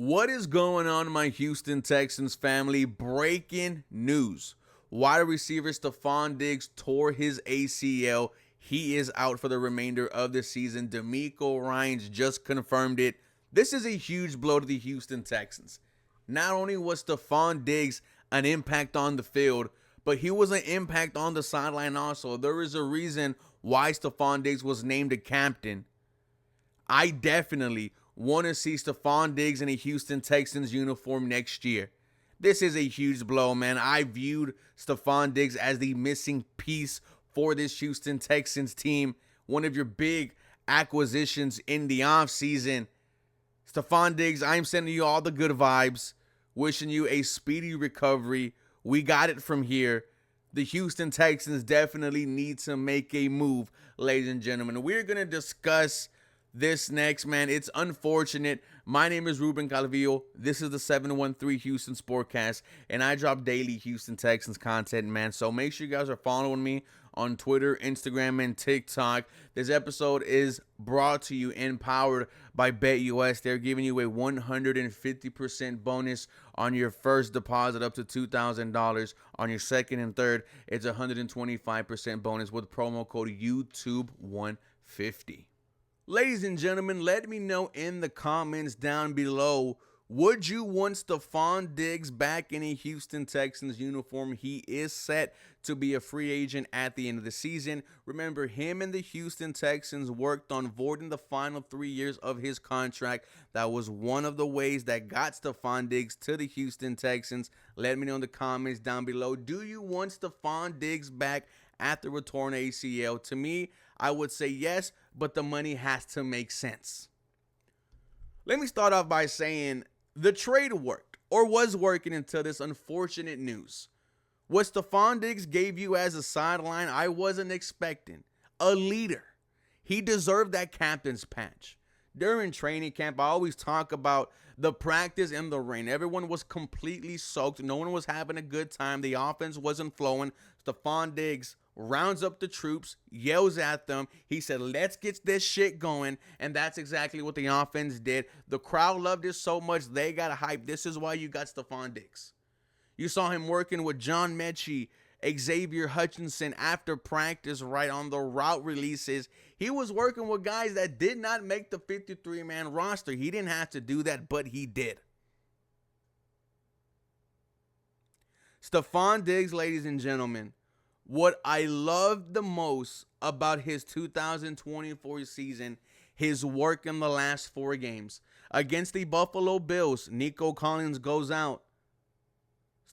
What is going on, my Houston Texans family? Breaking news. Wide receiver Stefon Diggs tore his ACL. He is out for the remainder of the season. DeMeco Ryans just confirmed it. This is a huge blow to the Houston Texans. Not only was Stefon Diggs an impact on the field, but he was an impact on the sideline also. There is a reason why Stefon Diggs was named a captain. I definitely want to see Stefon Diggs in a Houston Texans uniform next year. This is a huge blow, man. I viewed Stefon Diggs as the missing piece for this Houston Texans team. One of your big acquisitions in the offseason. Stefon Diggs, I'm sending you all the good vibes. Wishing you a speedy recovery. We got it from here. The Houston Texans definitely need to make a move, ladies and gentlemen. We're going to discuss this next, man. It's unfortunate. My name is Ruben Calvillo. This is the 713 Houston Sportcast, and I drop daily Houston Texans content, man. So make sure you guys are following me on Twitter, Instagram, and TikTok. This episode is brought to you and powered by BetUS. They're giving you a 150% bonus on your first deposit up to $2,000. On your second and third, it's a 125% bonus with promo code YouTube150. Ladies and gentlemen, let me know in the comments down below, would you want Stefon Diggs back in a Houston Texans uniform? He is set to be a free agent at the end of the season. Remember, him and the Houston Texans worked on voiding the final 3 years of his contract. That was one of the ways that got Stefon Diggs to the Houston Texans. Let me know in the comments down below. Do you want Stefon Diggs back after a torn ACL? To me, I would say yes, but the money has to make sense. Let me start off by saying the trade worked, or was working, until this unfortunate news. What Stefon Diggs gave you as a sideline, I wasn't expecting. A leader. He deserved that captain's patch. During training camp, I always talk about the practice in the rain. Everyone was completely soaked. No one was having a good time. The offense wasn't flowing. Stefon Diggs rounds up the troops, yells at them. He said, let's get this shit going. And that's exactly what the offense did. The crowd loved it so much, they got hyped. This is why you got Stefon Diggs. You saw him working with John Mechie, Xavier Hutchinson after practice, right on the route releases. He was working with guys that did not make the 53-man roster. He didn't have to do that, but he did. Stefon Diggs, ladies and gentlemen, what I loved the most about his 2024 season, his work in the last 4 games. Against the Buffalo Bills, Nico Collins goes out.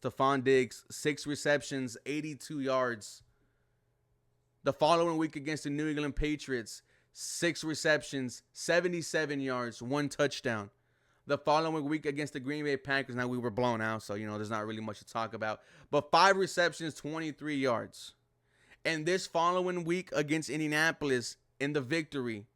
Stefon Diggs, 6 receptions, 82 yards. The following week against the New England Patriots, 6 receptions, 77 yards, 1 touchdown. The following week against the Green Bay Packers, now we were blown out, so, there's not really much to talk about. But 5 receptions, 23 yards. And this following week against Indianapolis in the victory,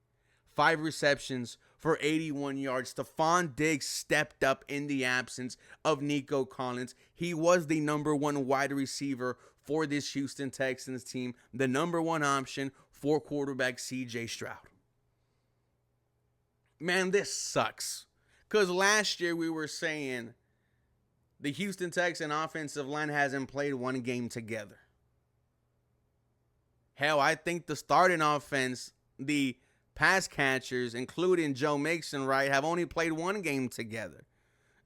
5 receptions for 81 yards. Stefon Diggs stepped up in the absence of Nico Collins. He was the number 1 wide receiver for this Houston Texans team, the number 1 option for quarterback CJ Stroud. Man, this sucks. Because last year we were saying the Houston Texans offensive line hasn't played 1 game together. Hell, I think the starting offense, the pass catchers, including Joe Mixon, right, have only played 1 game together.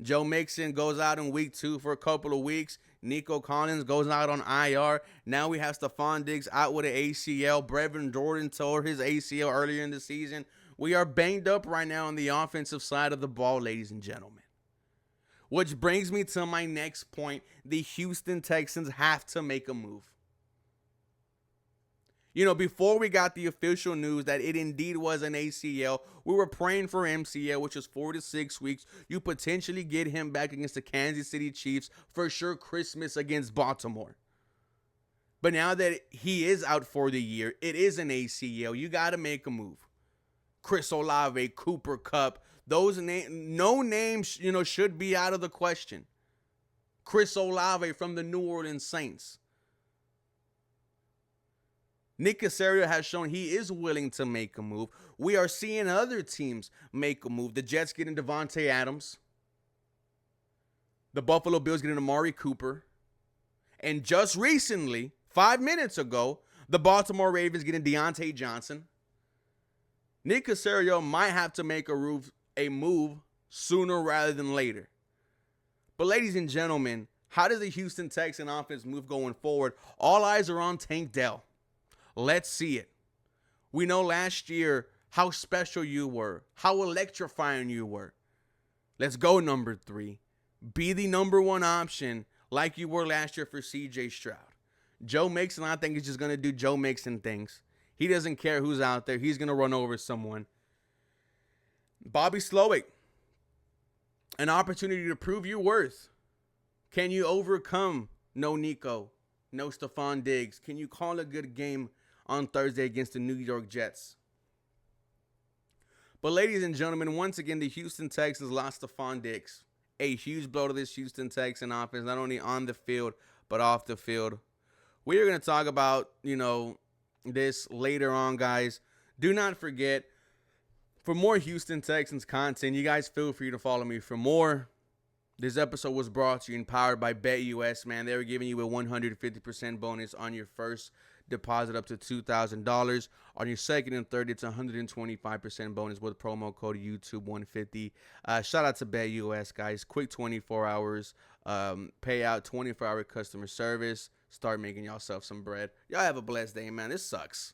Joe Mixon goes out in week 2 for a couple of weeks. Nico Collins goes out on IR. Now we have Stefon Diggs out with an ACL. Brevin Jordan tore his ACL earlier in the season. We are banged up right now on the offensive side of the ball, ladies and gentlemen. Which brings me to my next point. The Houston Texans have to make a move. Before we got the official news that it indeed was an ACL, we were praying for MCL, which is 4 to 6 weeks. You potentially get him back against the Kansas City Chiefs. For sure, Christmas against Baltimore. But now that he is out for the year, it is an ACL. You got to make a move. Chris Olave, Cooper Kupp, those no names, should be out of the question. Chris Olave from the New Orleans Saints. Nick Caserio has shown he is willing to make a move. We are seeing other teams make a move. The Jets getting Devontae Adams. The Buffalo Bills getting Amari Cooper. And just recently, 5 minutes ago, the Baltimore Ravens getting Deontay Johnson. Nick Caserio might have to make a move sooner rather than later. But ladies and gentlemen, how does the Houston Texans offense move going forward? All eyes are on Tank Dell. Let's see it. We know last year how special you were, how electrifying you were. Let's go, number 3. Be the number 1 option like you were last year for C.J. Stroud. Joe Mixon, I think, is just going to do Joe Mixon things. He doesn't care who's out there. He's going to run over someone. Bobby Slowick, an opportunity to prove your worth. Can you overcome no Nico, no Stefon Diggs? Can you call a good game on Thursday against the New York Jets? But ladies and gentlemen, once again, the Houston Texans lost Stefon Diggs. A huge blow to this Houston Texan offense, not only on the field, but off the field. We are going to talk about, this later on, guys. Do not forget, for more Houston Texans content, you guys feel free to follow me for more. This episode was brought to you and powered by BetUS, man. They were giving you a 150% bonus on your first deposit up to $2,000. On your second and third, it's 125% bonus with promo code YouTube150. Shout out to BetUS, guys. Quick 24 hours payout, 24-hour customer service. Start making yourself some bread. Y'all have a blessed day, man. This sucks.